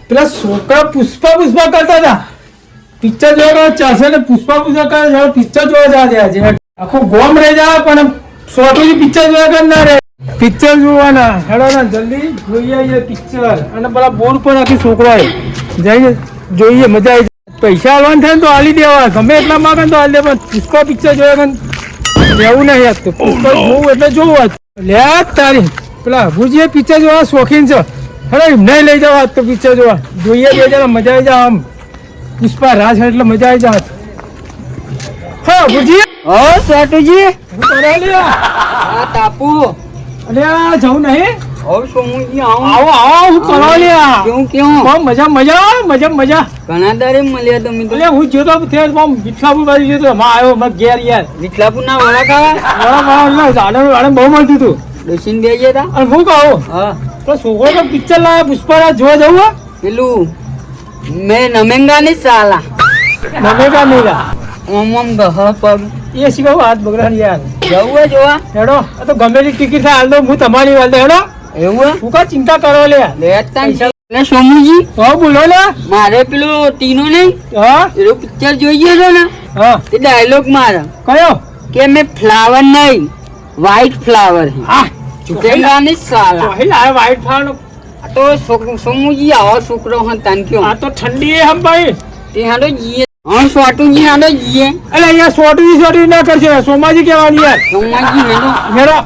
પેલા છોકરા પુષ્પા કરતા હતા. પિક્ચર જોવા ચાલશે ને પુષ્પા કરે પિક્ચર જોવા જાય છે. આખું ગોમ રહી જાય પણ સોટું પિક્ચર જોવા કર ના રહે. પિક્ચર જોવાના હેડો ને જલ્દી જોઈએ આવીએ પિક્ચર. અને પેલા બોર્ડ પર આખી છોકરાએ જઈને જોઈએ મજા આવી. પૈસા આવવાનું થાય ને તો હાલી દેવા, ગમે એટલા માંગે તો હાલી દે, પણ પુષ્પા પિક્ચર જોવા રહેવું નહીં. યાદ તો પુષ્પા જોવું એટલે જોવું લે તારી. પેલા ભુજીએ પિક્ચર જોવા શોખીન છે. હેડો નહીં લઈ જવા તો પિક્ચર જોવા જોઈએ બે જણા મજા આવી જાય. આમ પુષ્પા રાજ એટલે મજા આવી જાય. હા ભુજી સાટુજી આ તાપુ અરે આ જવું નહીં. હવે સોમુજી આવો આવો હું કરો લ્યા. કેવું મજા ઘણા દારે મળ્યા તમે તો. એટલે હું જોતો વિઠલાપુર બાજુ જોતો આવ્યો મારા ઘેર યાર. વિઠલાપુર ના વડા ખાવા બહુ મળતું હતું. ડોસીને બે ગયા હતા. અને હું કહું હા તો છોકરો તો પિક્ચર લાવ્યા પુષ્પા જોવા જવું. પેલું મેં નમેંગા ની સાલા નમેગા નહીં ઓમ ગહ પગ એ શીખવું હાથ બગડા યાર. જવું જોવા હેડો આ તો ગમે તે ટિકિટ થાય હાલ દો, હું તમારી હાલ દે. હેડો એવું હું કા ચિંતા કરો લે. એટલે સોમુજી હા બોલો લે. મારે પેલો ટીનો નહીં હા એનો પિક્ચર જોઈ ગયો હતો ને. હા એ ડાયલોગ મારે કયો કે મેં ફ્લાવર નહીં વ્હાઈટ ફ્લાવર હા ચૂકેલા ની સાલા. વ્હાઈટ ફ્લાવર આ તો સોમુજી આવો છોકરો હા તાન આ તો ઠંડી હમ ભાઈ. તે હાડો જીએ હા સોટુજી હાડો જીએ. અલે અહીંયા સોટુજી ના કરશે. સોમાજી કહેવાની યાર. સોમાજી હેડો હેડો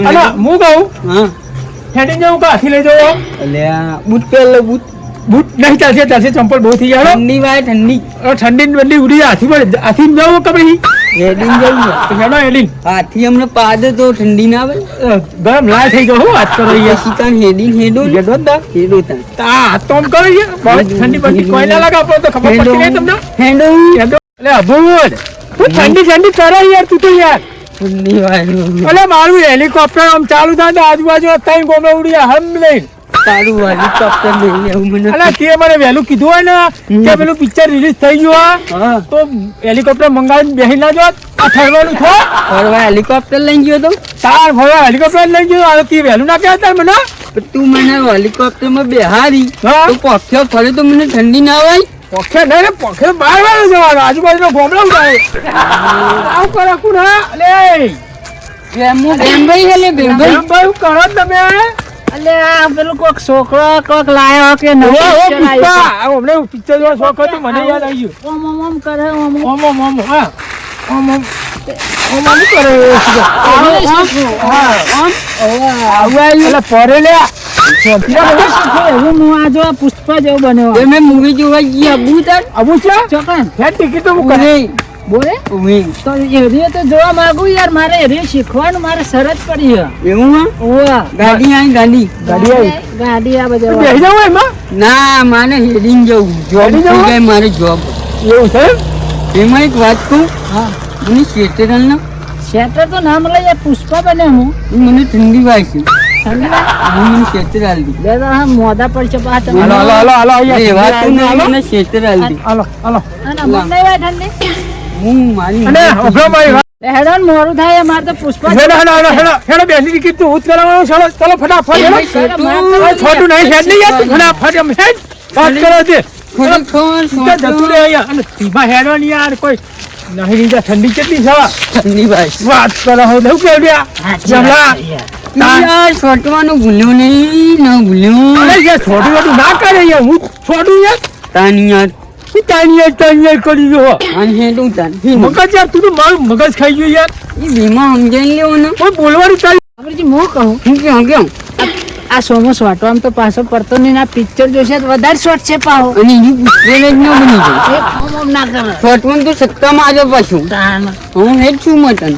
અલે હું કહું હા હેડી જાઉં કે હાથી લઈ જાઉં. એટલે બૂટ પહેરલો બૂટ નહીં ચાલશે ચંપલ બહુ થઈ જાય. ઠંડી વાય ઠંડી ઠંડી બંડી ઉડી હાથી પર હાથી જવું કે પછી હેડીને જઈએ. હેડો હેડી હાથી હમણાં પાદે તો ઠંડી ના આવે ગરમ લાય થઈ ગયો. હું વાત કરો યાર. શીકાન હેડીને હેડો હેડો દા હેડો તા આ હાથ તો આમ કરો યાર. બહુ ઠંડી બંડી કોઈ ના લાગે આપણને તો ખબર પડતી નહીં તમને. હેડો હેડો એટલે અભૂત તું ઠંડી કરે યાર. તું તો યાર ઠંડી વાય અલે મારું હેલિકોપ્ટર આમ ચાલુ થાય તો આજુબાજુ ત્રણ ગોમે ઉડી હમ નહીં. તારું હેલિકોપ્ટર લઈ આવું મને. અલા તે મને વહેલું કીધું હોય ને કે પેલું પિક્ચર રિલીઝ થઈ ગયું હા તો હેલિકોપ્ટર મંગાવીને બેસી ના જો. આ ઠરવાનું થો ફરવા હેલિકોપ્ટર લઈને ગયો તો તાર ફરવા હેલિકોપ્ટર લઈ ગયો. આ તે વહેલું ના કહેતા મને. તું મને હેલિકોપ્ટર માં બેહારી હા તો પખ્યો ફરે તો મને ઠંડી ના હોય. પખે નહીં પખે બહાર વાળો જવાનો આજુબાજુ ગોમડા ઉડાવે. આવું કરો કુણ અલે બેનભાઈ હેલે બેનભાઈ ભાઈ કરો તમે. અલે આ પેલું કોક છોકરો કોક લાયો કે હમણાં પિક્ચર જોવા શોખ હતો મને યાદ આવી ગયું. ઓમ ઓમ કરે ઓમ ઓમ ઓમ ઓમ હા ઓમ ઓમ ઓમ ઓમ કરે પરે લે પુષ્પા જેવો બન્યો. મેં મૂવી જોવા ગયા બુતર આવું છે ચોકન ટિકિટ તો કરે બોલે તો એરિયો તો જોવા માંગુ યાર. મારે એરિયો શીખવાનું મારે શરત પડી છે. એવું ગાડી આવી ગાડી ગાડી આ બધા બેસી જાવ એમાં. ના મારે હેડીને જવું જોબ થઈ ગઈ મારે જોબ. એવું છે એમાં એક વાત કહું. હા મને શેતરલ ના શેટર તો નામ લઈએ પુષ્પા બને હું મને ઠંડી વાય છે. મને શેતરલ દી બે મોદા પડશે પાછા. હાલો હાલો હાલો હાલો એ વાત મને શેતરલ દી હાલો હાલો અને મને વાય ઠંડી હું મારી અને ઉભો મારી હેડન મોરું થાય મારે તો પુષ્પા હેડો હેડો હેડો હેડો હેડો બેસી ટિકિટ તું ઉત કરાવવાનો. ચલો ચલો ફટાફટ હેડો. છોટું નહીં હેડ નહીં યાર. તું ફટાફટ એમ હેડ વાત કરો છે. જતું રહે અહીંયા અને સીમા હેડો નહીં યાર. કોઈ નહીં નીચે ઠંડી કેટલી છે ઠંડી ભાઈ વાત કરો હું દઉં કેવડ્યા જમલા છોટવાનું ભૂલ્યું નહીં ન ભૂલ્યું. અરે યાર છોટું છોટું ના કરે યાર. હું છોટું યાર તાનિયા તાનિયા કરી ગયો અને હેડું તાન મગજ યાર. તું તો મારું મગજ ખાઈ ગયું યાર. એ બેમાં સમજાઈ લેવો ને કોઈ બોલવાનું ચાલ. હું કહું હું કેવું આ સોમો શોર્ટ આમ તો પાછો પડતો નહીં. આ પિક્ચર જોશે તો વધારે શોર્ટ છે પાહો અને એની પુષ્પેલ જ ન બની જાય. ના કરે શોર્ટમાં તો સત્તામાં આવ્યો પાછું. હું હેડ છું મટન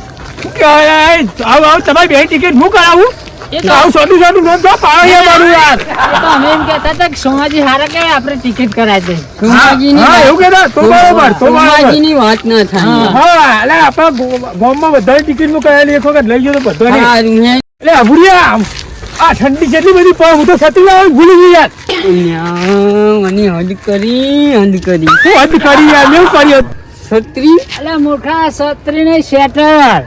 આવ તમારી બે ટિકિટ હું કરાવું. આવું છોટું છોટું નો તો પાડો યાર મારું યાર. તો અમે એમ કહેતા હતા કે સોમાજી હારા કે આપણે ટિકિટ કરાવી દે. હા એવું કહેતા તો બરોબર તો સોમાજીની વાત ના થાય. હા એટલે આપણા ગામમાં બધાની ટિકિટ નું કરાયેલી એક વખત લઈ ગયો તો બધાની. એટલે અભુરિયા આ ઠંડી જેટલી બધી પણ હું તો સતી લાવ ભૂલી ગઈ યાર. મને હદ કરી શું હદ કરી યાર. મેં કર્યો છત્રી. અલે મૂર્ખા છત્રી ને શેટર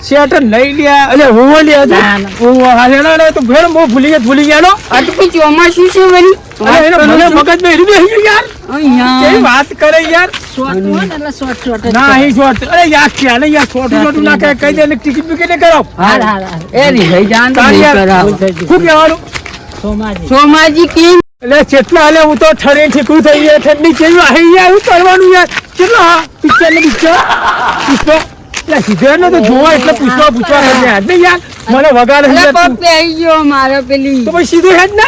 શેટ લઈ લ્યા અલે હું લ્યા ના, ના. હું હાલેડા તો ઘર મો ભૂલી ગયા નો આ તો કોઈ ચોમાસું છે વળી અરે એને મને મગજમાં હેરી બેહી ગયું યાર અહીંયા કેવી વાત કરે યાર શોર્ટ હોય ને એટલે શોર્ટ શોર્ટ જ ના કરે. અહીં શોર્ટ અરે યાર ક્યાં યાર છોટું ના કહી દે ને ટિકિટ બિકિટ ને કરાવ હાર હાર હાર. એ રીસાઈ જાન તો તાર નહીં યાર કરાવો. શું કહેવાનું સોમાજી કિંગ એટલે કેટલા હાલે હું તો ઠરે ઠીકું થઈ ગયા ઠંડી કેવી આવી યાર શું કરવાનું યાર કેટલા પિક્ચર ને પિક્ચર પુષ્પા એટલે સીધે ને તો જોવા એટલે પૂછવા કરજે યાર નહીં યાર મને વગાડે છે અરે યાર તું. પગ પહેરી ગયો મારે પેલી તો પછી સીધું હેડ ને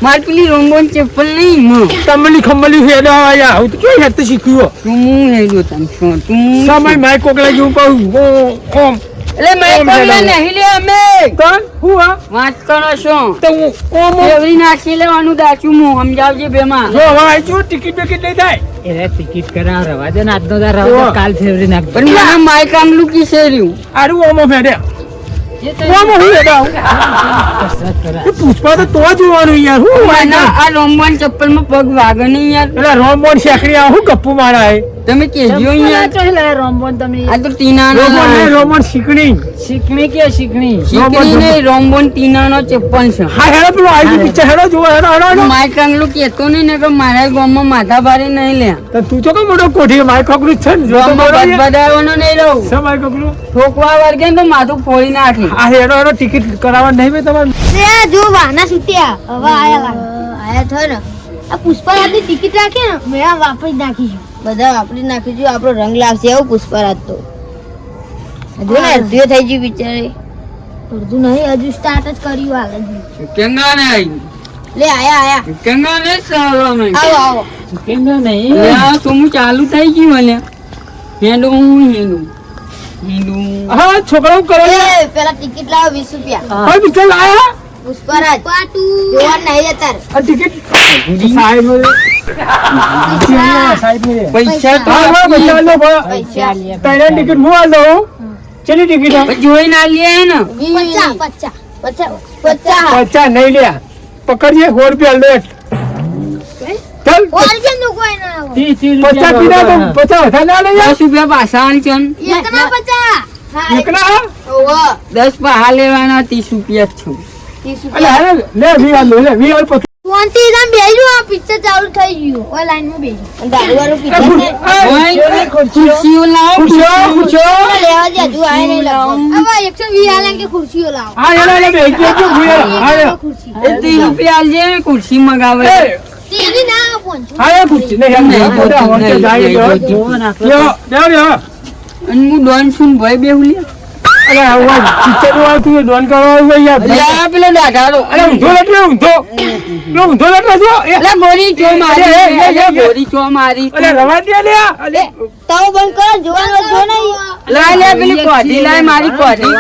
મારે પેલી રોંગોન ચપ્પલ નહીં માં તમલી ખમલી હેડ યાર હું તો કેવી હેડ તો શીખ્યું તું હેડો તમ શું તું સમય માય કોકલા જેવું કહું ઓમ એટલે મેં ઓમ કોકલા હેડો. નહીં લે અમે તન હું આ વાત કરો છો તો હું ઓમ ઓમ એવરી નાખી લેવાનું દાચું હું સમજાવજે બેમાં જો હવે આવી છું ટિકિટ બિકિટ નહીં થાય ટિકિટ કરાવ રવા દે ને આજનો દાર રવા દે, કાલ ફેવરી નાખ પણ મને માઇક આંગલું કિસે રહ્યું આરું ઓમો ફેડે ઓમો હું હેડ કસરત કરા એ પુષ્પા તો જોવાનું યાર હું મને વાંચા આ રોંગોન ચપ્પલ માં પગ વાગે નહીં યાર પેલા રોમબોન શેકડી આ હું ગપ્પુ મારા હે તમે કેજો યાર રોમ્બોન તમે આ તો ટીના રોમબોન ને રોમબોન શીકણી શીખણી કે શીખણી શીકણી નહીં રોંગોન ટીના નો ચપ્પલ છે હા હેડો પેલો આવી પિક્ચર હેડો જોવા હેડો હેડો માઇક આંગલું કેતો નહીં ને કે મારા ગામમાં માથા ભારે નહીં લે તો તું તો કઈ મોટો કોઠી માય કોકરું જ છે ને જો તો ગામમાં બરોબર યાર. બદબદાવાનો નહીં રહું છે માય કોકરું ઠોકવા વર્ગે ને તો માથું ફોડી નાખે આ હેડો હેડો ટિકિટ કરાવવા નહીં બે તમારે તે જો વાના છૂટ્યા હવે આયા લાગે આયા થયો ને આ પુષ્પરાજની ટિકિટ રાખી ને મેળા વાપરી જ નાખીશું બધા વાપરી નાખીશું આપણો રંગ લાવશે એવું પુષ્પરાજ તો હજુ ને અડધું થઈ ગયું બિચારે અડધું નહીં હજુ સ્ટાર્ટ જ કર્યું હાલ જ કેંગા ને આવી લે આયા કેંગા ને સાવા મેં આવો આવો કેમ નહીં લે આ સોમું ચાલુ થઈ ગયું મને હેડું હેડું હેડું હા છોકરાઓ કરો એ પેલા ટિકિટ લાવો 20 રૂપિયા હા પિક્ચર આયા પુષ્પરાજ જોવા નહીં જતા રે. આ ટિકિટ સાહેબ સાહેબ પૈસા તો હા હા પૈસા લો પૈસા તને ટિકિટ હું આલ દઉં ચલી ટિકિટ પછી જોઈ ના લે ને 50 50 પચાસ નહીં લ્યા પકડજે 100 રૂપિયા લે ચાલ ઓરિજિનલ કોઈ ના હોય. 50 પીધા તો 50 વધારે ના લઈ યાર 10 રૂપિયા પાછા આણચન એકના 50 હા એકલા ઓહો 10 પાહા લેવાના 30 રૂપિયા જ છું 30 અલે રૂપિયા હાલે લે વી આલ લે વી આલ પછી ફોનથી એકદમ બેહી આ પિક્ચર ચાલુ થઈ ગયું ઓય લાઈનમાં બેહી દારૂવાળું પિક્ચર ઓય, ખુરશીઓ લાવો ખુશો લેવા દે હજુ આય નહીં લાવો હવે 120 આલે કે ખુરશીઓ લાવો હા યાર લે બે જો વી આલ હા ખુરશી એ 30 રૂપિયા આલજે ખુરશી મગાવે તેની ના પહોંચો હા ખુશી ને યાર નહીં, મોટા હોતે નહીં, જાય નહીં, જો જોવો નાખો યો યો અને હું ડોન છું ને ભાઈ બેહુલિયા અલે હવે પિક્ચર નું આવતું ડોન કરવા આવ્યું યાર લા પેલો દાઢારો અલે ઊંધો એટલે ઊંધો લો ઊંધો એટલે જો અલે ગોરી ચો મારી એ, એ, એ, એ. ગોરી ચો મારી અલે રવા દે લે અલે તાવ બંધ કરો જોવાનું જો નહીં લાય લે પેલી કોઢી લાય મારી કોઢી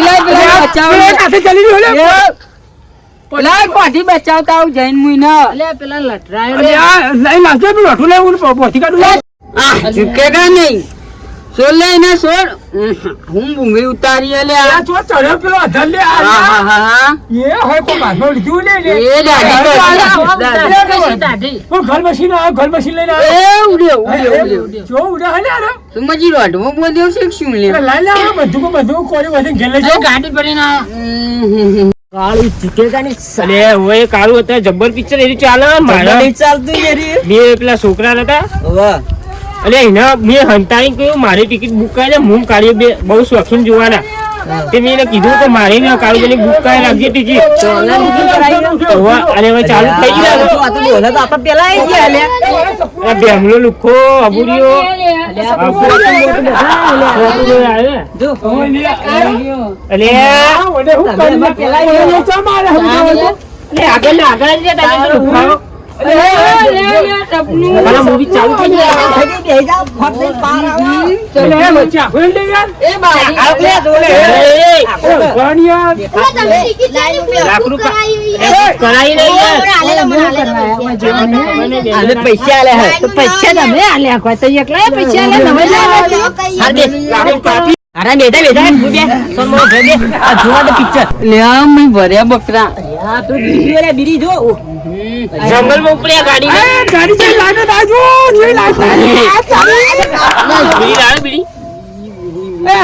લાય પેલા બચાવ કાથે ચલી ગયો લે લાય કોઢી બચાવતા આવ જૈન મુઈ ના અલે પેલા લટરાયો અલે આ લઈ લાગે પેલો અઠું લે હું પોથી કાઢું લે ઝુકેગા નહીં સોલ લે ને સોલ હું ભૂંગળી ઉતારી લે આ જો ચડ્યો પેલો અધર લે આ હા હા હા એ હોય કોઈ બાથમાં લીધું લે લે એ દાઢી દાઢી હું ઘર મશીન આવ્યો ઘર મશીન લઈને આવ્યો એ ઉડ્યો જો ઉડે હલે આરો સમજી રોડવો બોલ્યો છે શું લે લાઈ લે આવો બધું કોરી બધું ઘેર લઈ જાઓ ગાડી પડીને કાળું ચીકેગા ની અલે ઓય કાળું હતા જબ્બર પિક્ચર એરી ચાલે મારા નહીં ચાલતું યારી બે પેલા છોકરા હતા વાહ અલે એના મેં હંતાઈ કહ્યું મારી ટિકિટ બુક કરાવી દે હું કાઢી બે બહુ શોખીન જોવાના તે મેં એને કીધું કે મારી ને કાળું બેની બુક કરાવી રાખજે ટિકિટ અરે હવે ચાલુ થઈ ગયા બેમલો લુખો અબુરીઓ આગળ આગળ મૂવી ચાલુ થઈ તમે ટિકિટ લાઈન કરાઈ નહીં પૈસા આલે હે તો પૈસા તમે આલ્યા કોઈ તો એકલા પૈસા આલે તમે અરે બેટા સોમો ભેગે આ જોવા દે પિક્ચર લે મેં ભર્યા બકરા આ તો બીડી જો જંગલ માં ઉપડ્યા ગાડી ગાડી જઈ લાગે દાજો જઈ લાગે બીડી લાવે બીડી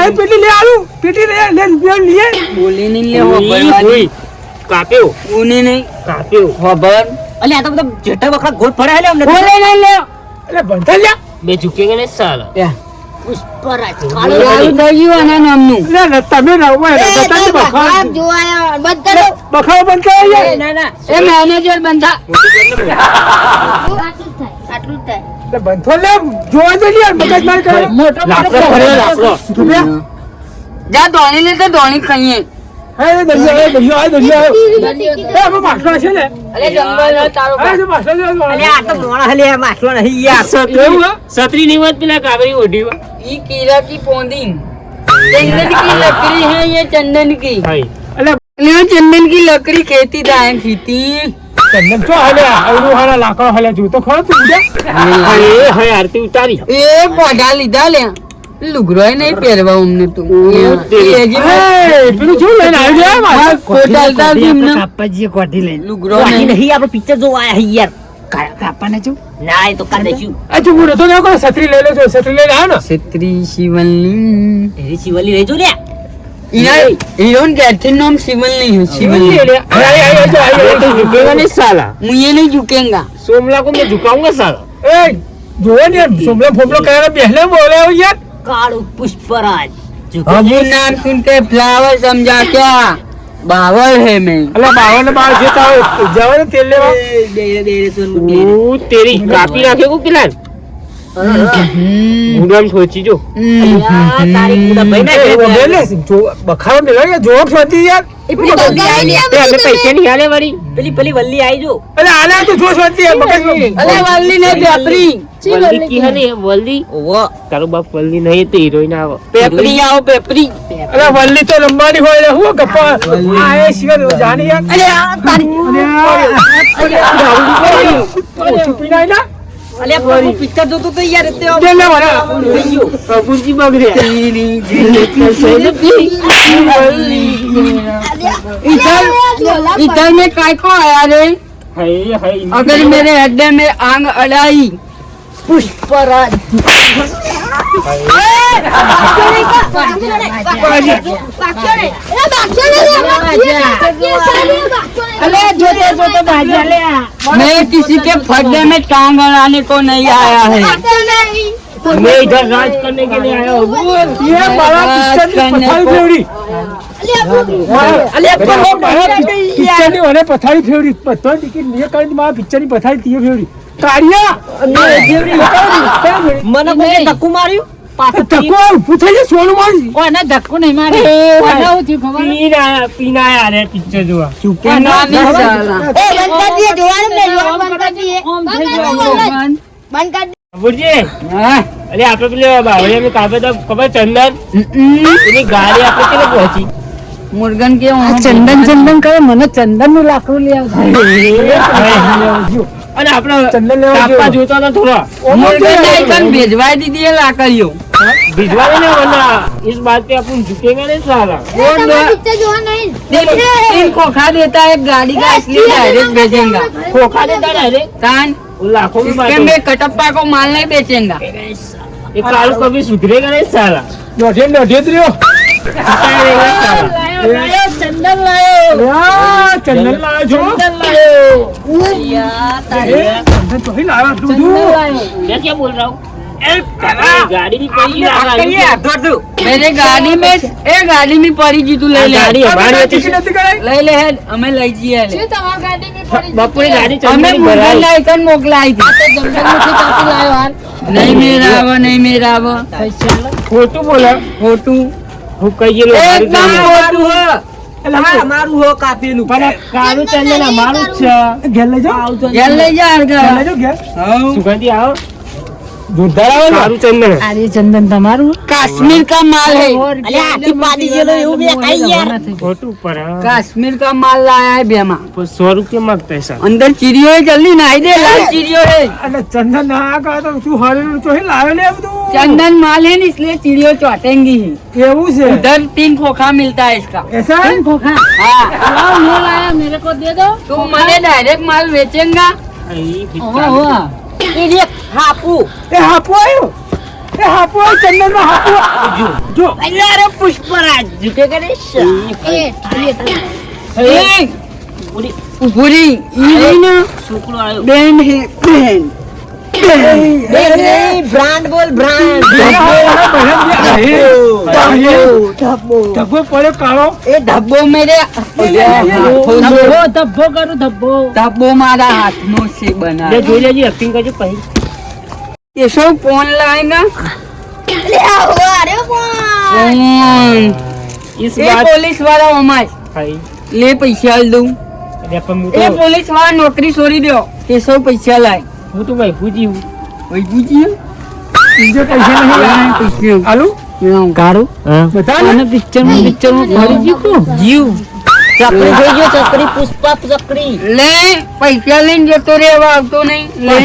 એ પેટી લે આલુ પેટી લે રૂપિયા લીએ બોલી નહીં લેવો બરબાદી કાપ્યો બોલી નહીં કાપ્યો ખબર અલે આ તો બધા જેઠા વખત ગોળ પડે હલે અમને બોલે નહીં લે એટલે બંધા લ્યા બે ઝુકેંગે ને સાલા ત્યાં પુષ્પરાજ લાલું થઈ ગયું આના નામનું લે તમે ના ઉભા બતાવી બખાવ જોવાયા બંધ કરો બખાવ બંધ કરો યાર ના ના એ મેનેજર બંધા આટલું જ થાય એટલે બંધો લે જોવા દે યાર મગજ માર કરે મોટો લાકડો ભર્યો લાકડો જા ધોણી લે તો ધોણી ખાઈએ હે દરિયા એ અમે માછલો છે ને અરે જંગલ તારો અરે જો માછલો છે અલે આ તો મોણા હલે માછલો નહીં યાર એવું હે? સત્રી ની વાત પેલા કાગરી ઓઢી ये कीड़ा की पौधी चंदन की लकड़ी है ये चंदन की હાઈ એટલે ये चंदन की लकड़ी खेती दाएं खेती ચંદન ચો હાલ્યા આવડું હાલા લાકડો હાલ્યા જો તો ખરો તું ઉડ્યા હાય હાય આરતી ઉતારી એ પોઢા લીધા લે લુગરોય નહીં પહેરવા અમને તો પેલું શું લઈને આવી ગયા મારા કોટાલતા એમને કાપાજી કોઠી લઈને લુગરો નહીં નહીં આપણે પિક્ચર જોવા આયા યાર કાપાને છું ના એ તો કાઢ દેશું આ જો મુડો તો ના છત્રી લઈ લેજો છત્રી લઈને આવ્યો ને ક્ષત્રી શિવલિંગ તેરી શિવલી રહેજો લે હીરોન કેથીન નામ શિવલિંગ है शिवलिंग झुकेगा नहीं साला मुझे नहीं झुकेगा सोमला को मैं झुकाऊंगा साला એ જોવો ને સોમલો ફોમલો કયા બેહલે બોલે યાર कालू पुष्पराज अबू नाम सुन के फ्लावर समझा क्या बावल है मैं અલા બાવન બાર જે તાવ જાવ ને તેલ લેવા तेरी कापी रखे को किलान गुड़म सोची जो तारी गुड़ा भाई ना એ બોલે જો બખારો મેલો કે જોક સોતી યાર हमें पैसे नहीं आने वाली पली पली वल्ली आई जो અલે આલા તો જો સોતી યાર મગજ अरे वाली ने पेपरी वल्ली की है नहीं वल्ली वो तारो बाप वल्ली नहीं तो हीरोइन आओ पेपरी आओ पेपरी અલે વલ્લી તો લંબાડી હોય ને હું ગપ્પા આ એ શિવર જાણી યાર अरे तारी છુપી ના ના अरे प्रभु पिक्चर जो तो यार इतने તે લે વરા प्रभु जी मग रहे इधर में काय को आया रे हाय हाय अगर मेरे अड्डे में आंग अड़ाई पुष्पराज अरे जोते जोते भाजा ले मैं किसी के फड्डे में टांग अड़ाने को नहीं आया है मैं इधर राज करने के लिए आया हूँ ये बड़ा पिक्चर ની પથારી ફેવડી અલે પિક્ચર ની ઓને પથારી ફેવડી બધો ટિકિટ લે કરીને મારા પિક્ચર ની પથારી તીએ ફેવડી કાઢિયા મને કોઈ ધક્કુ માર્યું તકો ઊભું થઈ જાય સોનું મારી ઓને ધક્કુ નહીં મારે ઓને હું થયું ખબર પીના આયા રે પિક્ચર જોવા चुकेगा नहीं साला ए बंद कर दिए जोवान में जोवान बंद कर दिए बंद कर બુરજી हाँ? અરે આપણે પેલે બાવળિયા મેં કાપે તો ખબર ચંદન એની ગાડી આપણે કેટલે પહોંચી मुर्गन के वहाँ ચંદન કરે મને ચંદન નું લાકડું લઈ અને આપણે ચંદન લેવા કાપવા ગયો. જોતા તો થોડા मुर्गन आइकन भेजवा दीजिए लाकरियो भिजवा देना वरना इस बात पे अपन झुकेंगे नहीं साला पिक्चर जोवा नहीं तीन खोखा देता है गाड़ी का इसलिए डायरेक्ट भेजेगा खोखा देता है रे कान वो लाखों की बात इसके में कटप्पा को माल नहीं बेचेगा ये कालू कभी सुधरेगा नहीं साला દોઢે દોઢે જ રહ્યો सुधरेगा साला चंदन लायो યા, ચંદન લાવ્યો છો ચંદન તો હી લાવ્યો તું જો. मैं क्या बोल रहा हूँ गाड़ी नहीं पड़ी मेरे गाड़ी में गाड़ी में पड़ी जी तू ले ले गाड़ी हमारी આ होती ટિકિટ નથી કરાઈ? ले ले हेड हमें लई जी ले बापू ने गाड़ी हमें चंदन मुर्गन भराई लाइकन मोकलाई थी नहीं मेरा नहीं मेरा ખોટું બોલે फोटू હું કહીએ લો ગાડી एकदम ચંદન. फोटू है અમારું હો કાપીનું પણ કાળું ચંદન અમારું જ છે ઘેર લઈ જાઓ ये ले जा ઘેર લઈ જાઓ ઘેર સુગંધી આવો જોરદાર આવે ને? કાળું ચંદન अरे चंदन तुम्हारू कश्मीर का माल है અલે આખી પાડી જેલો એવું બે કાઈ યાર ખોટું પર कश्मीर का माल लाया है बेमा 100 रुपये मांगता है साहब अंदर चिड़ियो है जल्दी नहाई दे लाल चिड़ियो है અને ચંદન ના કહે તો તું હરેલું તો હી લાવ્યો ને આ બધું चंदन माल है ना इसलिए चिड़ियो चौटेंगी ही એવું છે उधर 3 खोखा मिलता है इसका ऐसा है? हाँ लाया मेरे को दे दो तू मने डायरेक्ट माल बेचेगा ये हापू એ હાપો આવ્યો એ હાપો ચંદનમાં હાપો જો અરે પુષ્પરાજ જુકે કરે પૂરી છોકરો આવ્યો બેન હે બેન બ્રાન્ડ બોલ બ્રાન્ડ ધબ્બો પડે કાળો એ ધબ્બો મેરે ધબ્બો કરું ધબ્બો ધબ્બો મારા હાથનો છે બના જોઈ લેજે એક્ટિંગ કરજો પછી ये सब फोन लाएगा અરે આવો અરે ફોન फोन इस ये बात पुलिस वाला हमारे भाई ले पैसा दूं अरे अपन ये पुलिस वाला नौकरी छोड़ी दो ये सब पैसा लाए હું તો ભાઈ પૂજી હું वही पूछिए બીજો પૈસા નહીં पैसे આલુ गाड़ो બધા ને पिक्चर में खड़ी जी को जीव ચકરી જોઈજો ચકરી પુષ્પા ચકરી ले पैसा लेने जो तो रे अब तो नहीं ले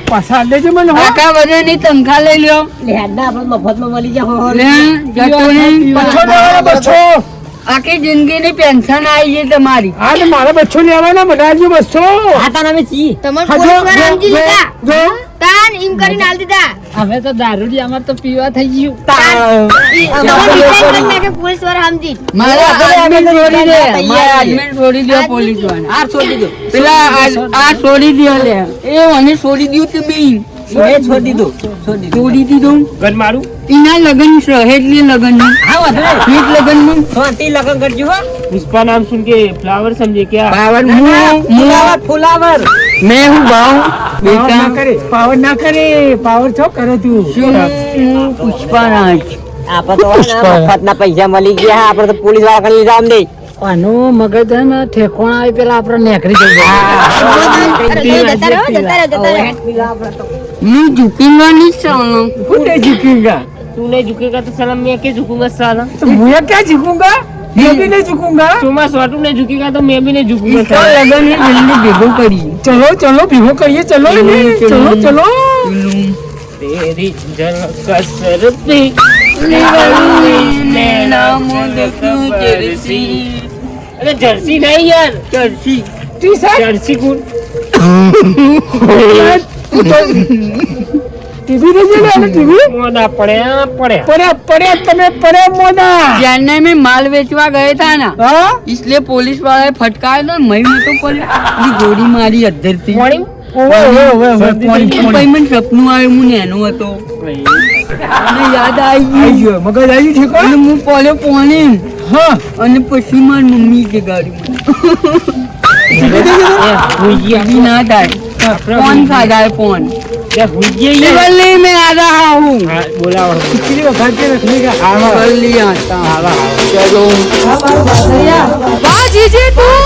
પસાર દેજો મને હો. आका वजह नहीं तनखा ले लियो લેડા આપણે મફતમાં મળી જાવ ले जतो नहीं બચ્ચો લેવાના બચ્ચો आखी जिंदगी ની पेंशन आई है तुम्हारी આ તો મારા બચ્ચો લેવાના બનાવજો બચ્ચો આતા નામે છી તમાર હા, પોલીસ જો, વાળા સમજી જો, લીધા જો. તાન એમ કરીને આલ દીધા હવે તો દારૂડી અમાર તો પીવા થઈ ગયું તમાર ડિસાઈડ કરી નાખે પોલીસ વાળા સમજી મારા એડમિટ છોડી દે મારા એડમિટ છોડી દે પોલીસ વાળા આ છોડી દો પેલા આ છોડી દે લે એ મને છોડી દ્યું તમે એ છોડી દો છોડી દીધું ગન મારું ઇના લગન સહેજની લગન હા વધે મીટ લગન નું શાંતિ લગન કરજો હો पुष्पा नाम सुन के फ्लावर समझे क्या પાવર મું ફુલાવર मैं हूँ गाँव પાવર ના बेटा કરે પાવર ના કરે પાવર છો કરે તું પુષ્પારાજ આપણે તો મફતના પૈસા મળી ગયા આપણે તો પોલીસ વાળા કરી લીધા અમને આનું મગજ હે ને ઠેકોણા આવી પેલા આપણે નેકરી मैं झुकेगा नहीं साला હું નહીં ઝુકूंगा तू नहीं झुकेगा तो साला मैं क्या झुकूंगा साला तो मैं क्या झुकूंगा मैं भी नहीं झुकूंगा तुम स्वाटू नहीं झुकेगा तो मैं भी नहीं झुकूंगा इसका साला लगन है जल्दी भेगो करी चलो चलो भीगो करिए चलो चलो चलो तेरी झलक सर पे अरे जर्सी नहीं यार चर्ची टी शर्ट जर्सी कौन टीवी नहीं ले टीवी मोना पड़े पड़े पड़े તમે પડે મોના चेन्नई में माल बेचवा गए था ना હા इसलिए पुलिस वाले फटकाए तो मैं तो पड़ी गोली मारी अद्धर थी मोड़ी ઓવે ઓવે ઓવે પોણી પછી મને સપનું આવ્યું હું નેનો હતો મને યાદ આવી આઈ ગયો મગજ આવી ઠીકો અને હું પડ્યો પોણી હા અને પછી મારી મમ્મી જગાડી મને ના થાય फोन खादा है फोन क्या हुई ये गली में आ रहा हूँ हाँ, बोला और ખીચડી વઘાર કે રખને કે આવા कर लिया था आवा चलो વાહ જીજી તું